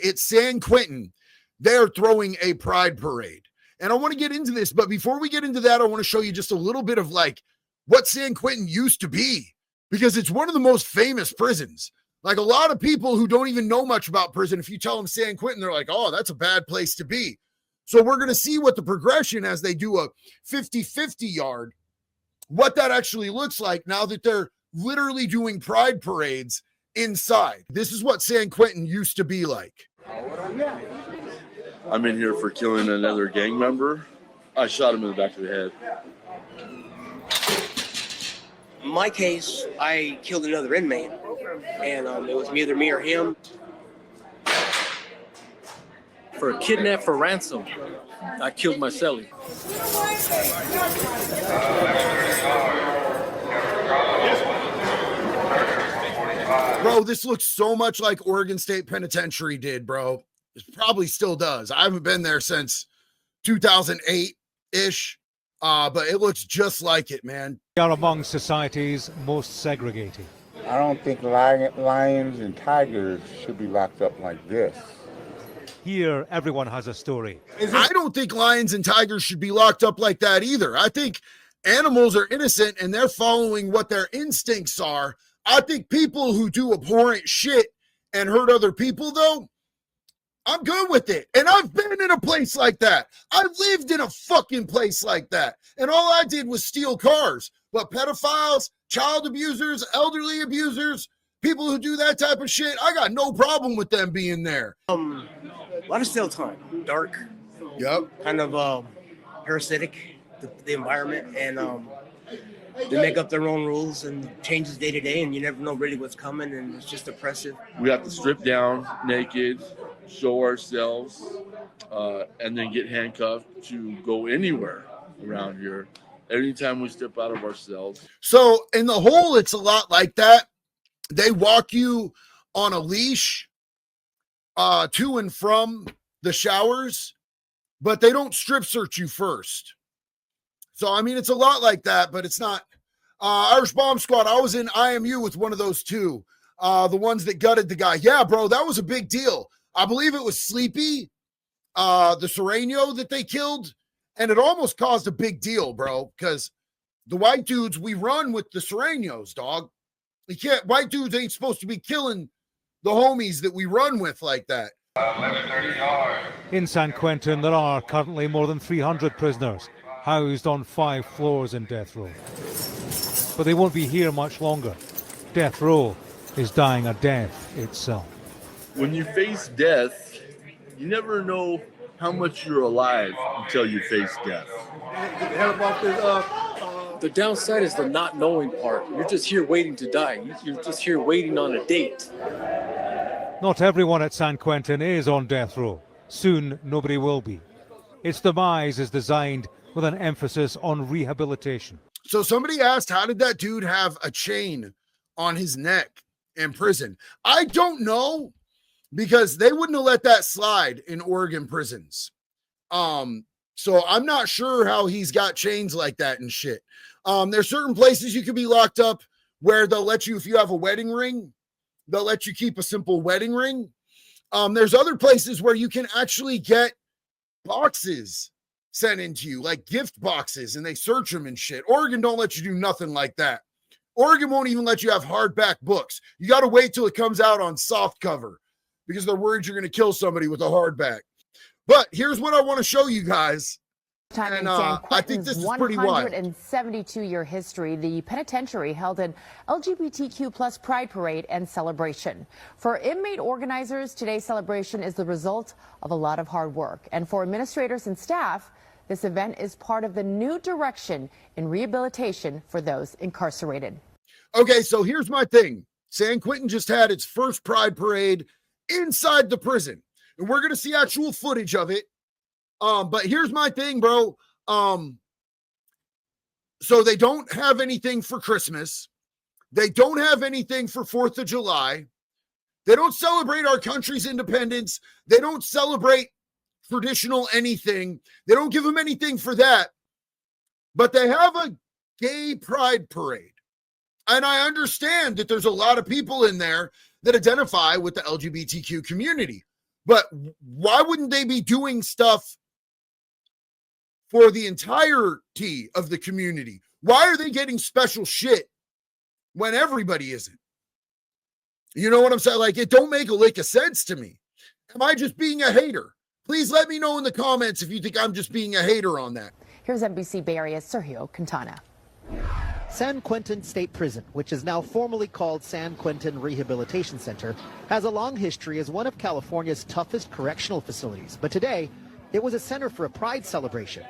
It's San Quentin. They're throwing a pride parade. And I want to get into this, but before we get into that, I want to show you just a little bit of like what San Quentin used to be, because it's one of the most famous prisons. Like a lot of people who don't even know much about prison, if you tell them San Quentin, they're like, oh, that's a bad place to be. So we're going to see what the progression as they do a 50-50 yard, what that actually looks like now that they're literally doing pride parades inside. This is what San Quentin used to be like. I'm in here for killing another gang member. I shot him in the back of the head. In my case, I killed another inmate, and it was either me or him. For a kidnap for ransom, I killed my cellie. Bro, this looks so much like Oregon State Penitentiary did, bro. It probably still does. I haven't been there since 2008-ish, but it looks just like it, man. We are among society's most segregated. I don't think lions and tigers should be locked up like this. Here, everyone has a story. I don't think lions and tigers should be locked up like that either. I think animals are innocent and they're following what their instincts are. I think people who do abhorrent shit and hurt other people, though, I'm good with it. And I've been in a place like that. I lived in a fucking place like that. And all I did was steal cars. But pedophiles, child abusers, elderly abusers, people who do that type of shit, I got no problem with them being there. A lot of still time, dark. Yep. Kind of parasitic, the environment, and they make up their own rules and changes day to day, and you never know really what's coming, and it's just oppressive. We have to strip down naked, show ourselves, and then get handcuffed to go anywhere around here. Anytime we step out of our cells. So in the hole, it's a lot like that. They walk you on a leash to and from the showers, but they don't strip search you first. So, I mean, it's a lot like that, but it's not. Irish Bomb Squad, I was in IMU with one of those two, the ones that gutted the guy. Yeah, bro, that was a big deal. I believe it was Sleepy, the Sereno that they killed, and it almost caused a big deal, bro, because the white dudes, we run with the Serenos, dog. We can't, white dudes ain't supposed to be killing the homies that we run with like that. In San Quentin, there are currently more than 300 prisoners housed on 5 floors in death row. But they won't be here much longer. Death row is dying a death itself. When you face death, you never know how much you're alive until you face death. The downside is the not knowing part. You're just here waiting to die. You're just here waiting on a date. Not everyone at San Quentin is on death row. Soon, nobody will be. Its demise is designed with an emphasis on rehabilitation. So somebody asked, how did that dude have a chain on his neck in prison? I don't know, because they wouldn't have let that slide in Oregon prisons. So I'm not sure how he's got chains like that and shit. There's certain places you could be locked up where they'll let you, if you have a wedding ring, they'll let you keep a simple wedding ring. There's other places where you can actually get boxes sent into you, like gift boxes, and they search them and shit. Oregon don't let you do nothing like that. Oregon won't even let you have hardback books. You got to wait till it comes out on soft cover because they're worried you're going to kill somebody with a hardback. But here's what I want to show you guys. And I think this is pretty wild. 172-year history, the penitentiary held an LGBTQ plus pride parade and celebration. For inmate organizers, today's celebration is the result of a lot of hard work. And for administrators and staff, this event is part of the new direction in rehabilitation for those incarcerated. Okay, so here's my thing. San Quentin just had its first pride parade inside the prison, and we're going to see actual footage of it. But here's my thing, bro. So they don't have anything for Christmas. They don't have anything for 4th of July. They don't celebrate our country's independence. They don't celebrate traditional anything. They don't give them anything for that. But they have a gay pride parade. And I understand that there's a lot of people in there that identify with the LGBTQ community. But why wouldn't they be doing stuff for the entirety of the community? Why are they getting special shit when everybody isn't? You know what I'm saying? Like, it don't make a lick of sense to me. Am I just being a hater? Please let me know in the comments if you think I'm just being a hater on that. Here's NBC Bay Area's Sergio Quintana. San Quentin State Prison, which is now formally called San Quentin Rehabilitation Center, has a long history as one of California's toughest correctional facilities. But today, it was a center for a pride celebration.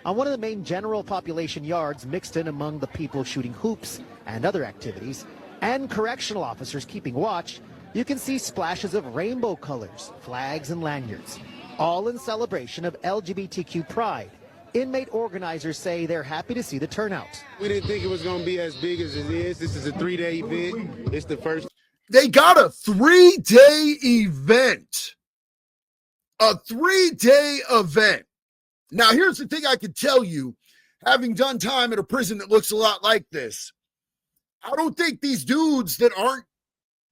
On one of the main general population yards, mixed in among the people shooting hoops and other activities, and correctional officers keeping watch, you can see splashes of rainbow colors, flags, and lanyards, all in celebration of LGBTQ pride. Inmate organizers say they're happy to see the turnout. We didn't think it was going to be as big as it is. This is a 3-day event. It's the first. They got a 3-day event. A 3-day event. Now, here's the thing I can tell you, having done time at a prison that looks a lot like this, I don't think these dudes that aren't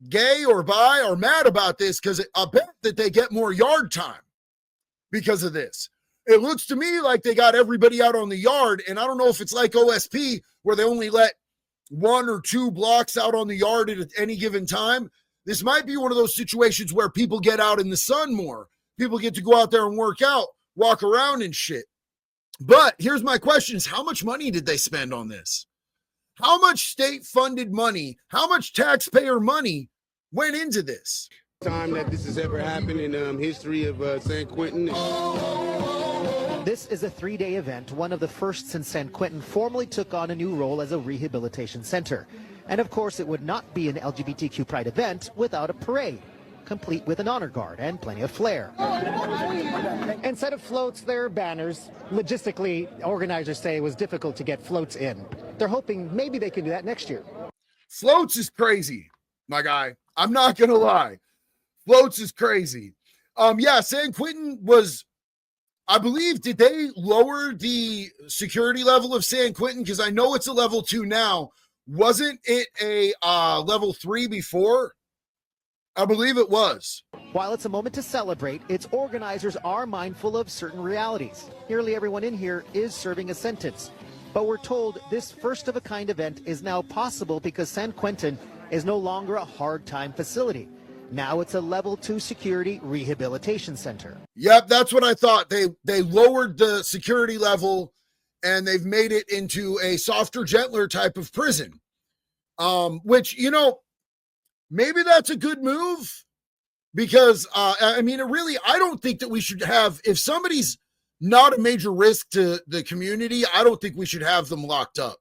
gay or bi are mad about this, because I bet that they get more yard time because of this. It looks to me like they got everybody out on the yard, and I don't know if it's like OSP where they only let 1 or 2 blocks out on the yard at any given time. This might be one of those situations where people get out in the sun more. People get to go out there and work out, walk around and shit. But here's my question is, how much money did they spend on this? How much state-funded money, how much taxpayer money went into this? Time that this has ever happened in history of San Quentin. This is a 3-day event, one of the first since San Quentin formally took on a new role as a rehabilitation center. And of course, it would not be an LGBTQ pride event without a parade, complete with an honor guard and plenty of flair. Instead of floats, there are banners. Logistically, organizers say it was difficult to get floats in. They're hoping maybe they can do that next year. Floats is crazy, my guy. I'm not going to lie. Floats is crazy. Yeah, San Quentin was, I believe, did they lower the security level of San Quentin? Because I know it's a level 2 now. Wasn't it a level 3 before? I believe it was. While it's a moment to celebrate, its organizers are mindful of certain realities. Nearly everyone in here is serving a sentence. But we're told this first-of-a-kind event is now possible because San Quentin is no longer a hard-time facility. Now it's a level 2 security rehabilitation center. Yep, that's what I thought. They lowered the security level and they've made it into a softer, gentler type of prison. Which, you know, maybe that's a good move because, I mean, I don't think that we should have, if somebody's not a major risk to the community, I don't think we should have them locked up.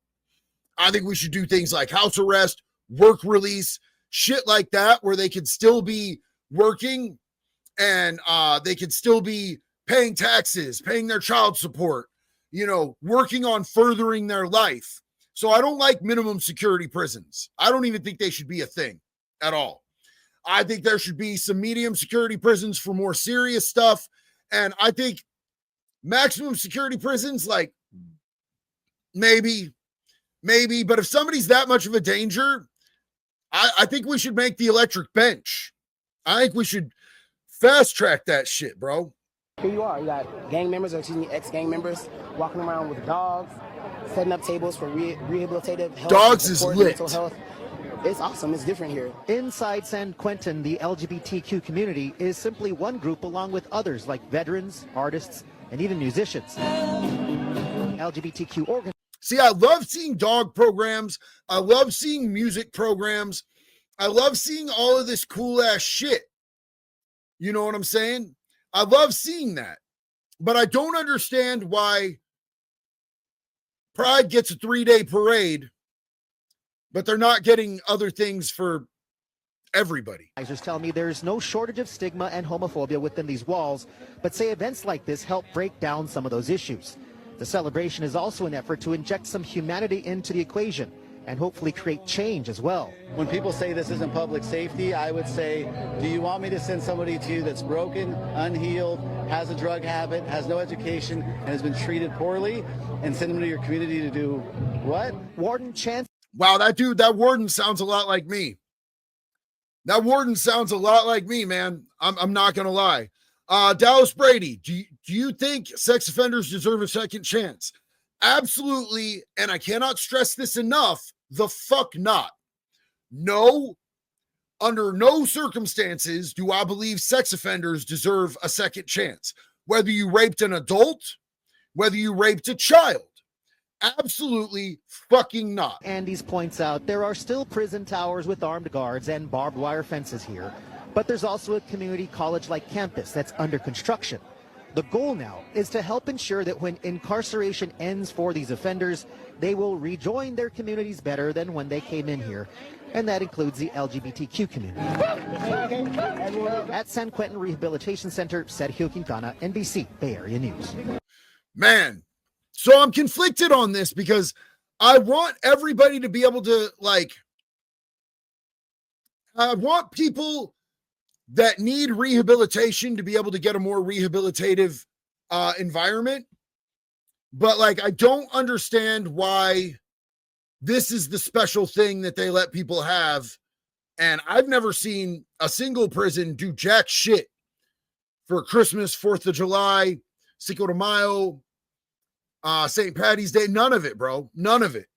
I think we should do things like house arrest, work release, shit like that, where they could still be working and they could still be paying taxes, paying their child support, you know, working on furthering their life. So I don't like minimum security prisons. I don't even think they should be a thing at all. I think there should be some medium security prisons for more serious stuff. And I think maximum security prisons, like maybe, but if somebody's that much of a danger, I think we should make the electric bench. I think we should fast track that shit, bro. Here you are. You got gang members, or excuse me, ex-gang members walking around with dogs, setting up tables for rehabilitative health. Dogs is lit. Mental health. It's awesome. It's different here. Inside San Quentin, the LGBTQ community is simply one group along with others like veterans, artists, and even musicians. LGBTQ organizations. See, I love seeing dog programs. I love seeing music programs. I love seeing all of this cool ass shit. You know what I'm saying? I love seeing that. But I don't understand why Pride gets a 3-day parade, but they're not getting other things for everybody. Organizers tell me there's no shortage of stigma and homophobia within these walls, but say events like this help break down some of those issues. The celebration is also an effort to inject some humanity into the equation and hopefully create change as well. When people say this isn't public safety, I would say, do you want me to send somebody to you that's broken, unhealed, has a drug habit, has no education, and has been treated poorly, and send them to your community to do what? Warden Chance. Wow, that warden sounds a lot like me. That warden sounds a lot like me, man. I'm not gonna lie. Dallas Brady, do you think sex offenders deserve a second chance? Absolutely, and I cannot stress this enough, the fuck not. No, under no circumstances do I believe sex offenders deserve a second chance. Whether you raped an adult, whether you raped a child, absolutely fucking not. Andes points out there are still prison towers with armed guards and barbed wire fences here, but there's also a community college-like campus that's under construction. The goal now is to help ensure that when incarceration ends for these offenders, they will rejoin their communities better than when they came in here, and that includes the LGBTQ community. At San Quentin Rehabilitation Center, Sergio Quintana, NBC Bay Area News. Man, so I'm conflicted on this because I want everybody to be able to, like, I want people that need rehabilitation to be able to get a more rehabilitative environment. But, like, I don't understand why this is the special thing that they let people have. And I've never seen a single prison do jack shit for Christmas, 4th of July, Cinco de Mayo, St. Patty's Day. None of it, bro. None of it.